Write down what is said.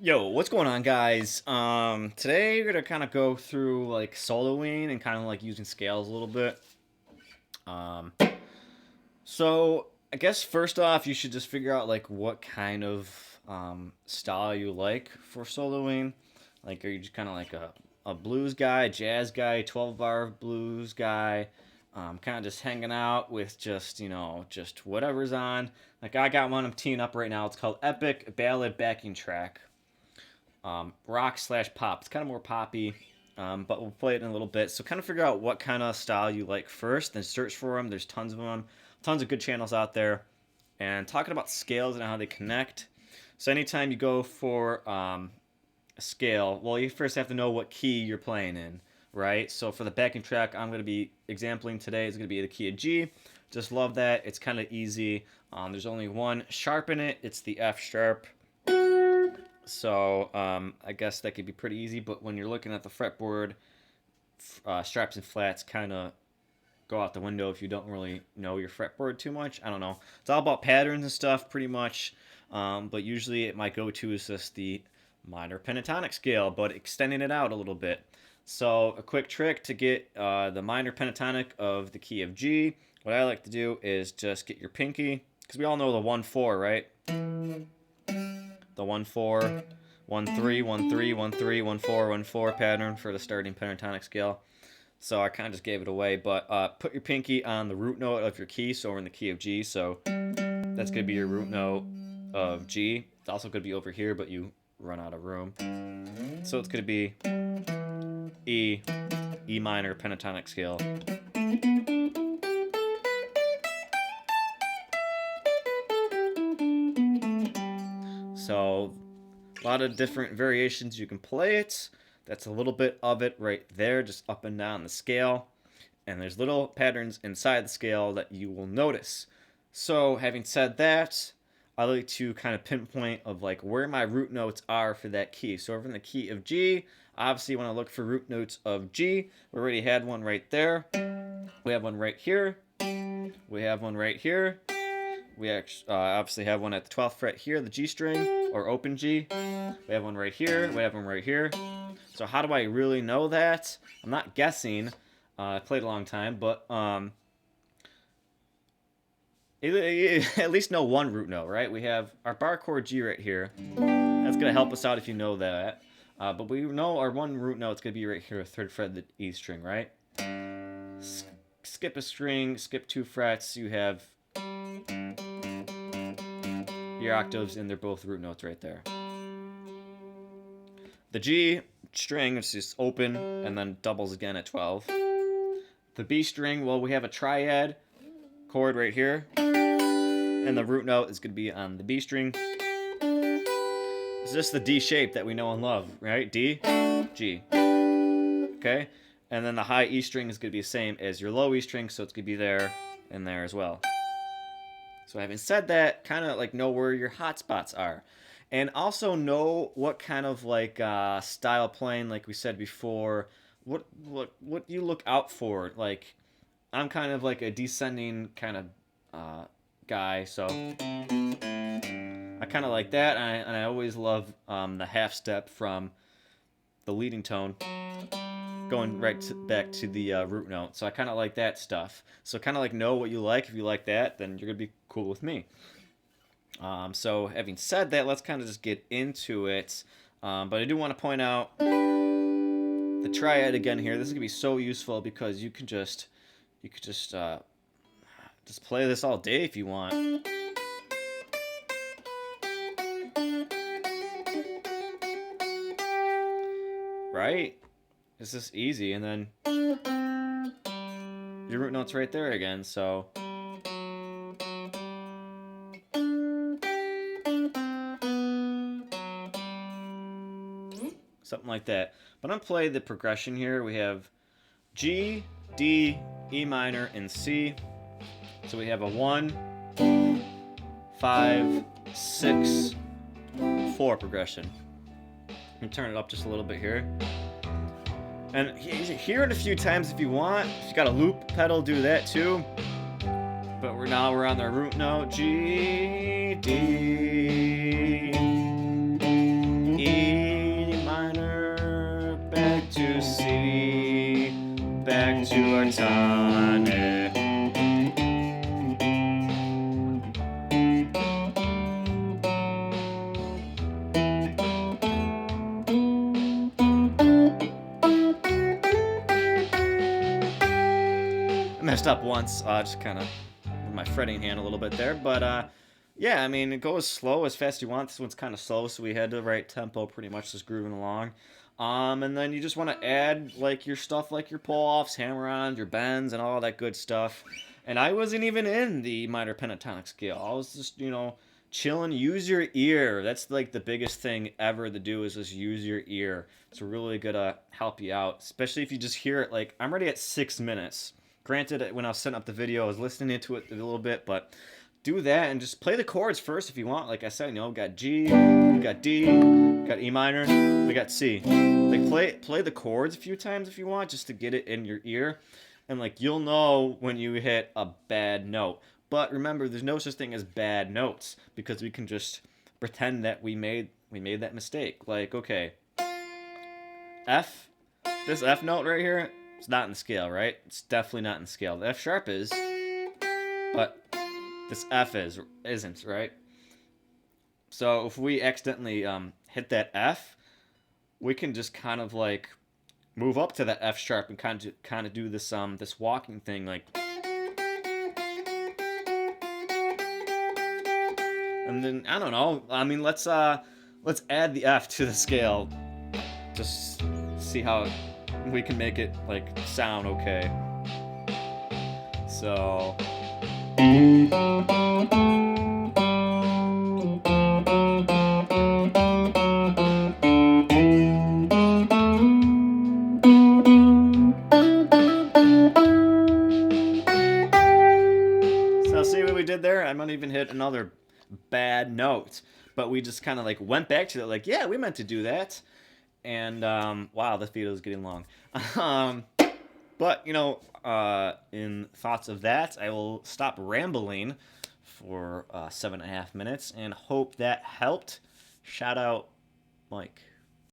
Yo, what's going on, guys? Today we're gonna kind of go through like soloing and kind of like using scales a little bit. Um, so I guess first off, you should just figure out like what kind of style you like for soloing. Like, are you just kind of like a blues guy, jazz guy, 12-bar blues guy? Kind of just hanging out with just whatever's on. Like I got one I'm teeing up right now. It's called Epic Ballad Backing Track. Rock slash pop. It's kind of more poppy, but we'll play it in a little bit. So kind of figure out what kind of style you like first, then search for them. There's tons of them, tons of good channels out there. And talking about scales and how they connect. So anytime you go for a scale, well, you first have to know what key you're playing in, right? So for the backing track, I'm going to be exempling today is going to be the key of G. Just love that. It's kind of easy. There's only one sharp in it. It's the F sharp. So I guess that could be pretty easy, but when you're looking at the fretboard, straps and flats kind of go out the window if you don't really know your fretboard too much. I don't know. It's all about patterns and stuff, pretty much. But usually my go-to is just the minor pentatonic scale, but extending it out a little bit. So a quick trick to get the minor pentatonic of the key of G, what I like to do is just get your pinky, because we all know the 1-4, right? The 1-4, 1-3, 1-3, 1-3, 1-4, 1-4 pattern for the starting pentatonic scale. So I kind of just gave it away, but put your pinky on the root note of your key, so we're in the key of G, so that's going to be your root note of G. It's also going to be over here, but you run out of room. So it's going to be E, E minor pentatonic scale. So a lot of different variations you can play it. That's a little bit of it right there, just up and down the scale. And there's little patterns inside the scale that you will notice. So having said that, I like to kind of pinpoint of like where my root notes are for that key. So over in the key of G, obviously you want to look for root notes of G. We already had one right there. We have one right here. We have one right here. We actually obviously have one at the 12th fret here, the G string, or open G. We have one right here. We have one right here. So how do I really know that? I'm not guessing. I played a long time, but at least know one root note, right? We have our bar chord G right here. That's going to help us out if you know that. But we know our one root note is going to be right here, 3rd fret of the E string, right? Skip a string, skip 2 frets, you have your octaves, and they're both root notes right there. The G string is just open and then doubles again at 12. The B string, well, we have a triad chord right here, and the root note is going to be on the B string. It's just the D shape that we know and love, right? D, G. Okay? And then the high E string is going to be the same as your low E string, so it's going to be there and there as well. So having said that, kind of like know where your hot spots are. And also know what kind of like style playing, like we said before, what you look out for. Like, I'm kind of like a descending kind of guy, so I kind of like that, and I always love the half step from the leading tone going back to the root note. So I kind of like that stuff. So kind of like know what you like. If you like that, then you're gonna be cool with me. So having said that, let's kind of just get into it. But I do want to point out the triad again here. This is gonna be so useful because you could just play this all day if you want. Right? It's just easy, and then your root note's right there again, so something like that. But I'm gonna play the progression here. We have G, D, E minor, and C. So we have a 1, 5, 6, 4 progression. Let me turn it up just a little bit here. And hear it a few times if you want. If you got a loop pedal, do that too. But we're on the root note. G, D, E, you are tiny. I messed up once, just kind of with my fretting hand a little bit there, but yeah, I mean, it goes slow as fast as you want. This one's kind of slow, so we had the right tempo, pretty much just grooving along. And then you just want to add like your stuff, like your pull-offs, hammer-ons, your bends, and all that good stuff. And I wasn't even in the minor pentatonic scale. I was just, chilling. Use your ear. That's like the biggest thing ever to do is just use your ear. It's really gonna help you out, especially if you just hear it. Like I'm already at 6 minutes. Granted, when I was setting up the video, I was listening to it a little bit, but do that and just play the chords first if you want. Like I said, we got G, we got D, we got E minor, we got C. Like play the chords a few times if you want, just to get it in your ear, and like you'll know when you hit a bad note. But remember, there's no such thing as bad notes because we can just pretend that we made that mistake. Like okay, F, this F note right here, it's not in the scale, right? It's definitely not in the scale. The F sharp is, but this F isn't, right? So if we accidentally hit that F, we can just kind of like move up to that F sharp and kind of do this this walking thing, like, and then I don't know. I mean, let's add the F to the scale, just see how we can make it like sound okay. So. So see what we did there? I might even hit another bad note, but we just kind of like went back to it, like, yeah, we meant to do that. And wow, this video is getting long. But in thoughts of that, I will stop rambling for 7.5 minutes and hope that helped. Shout out Mike.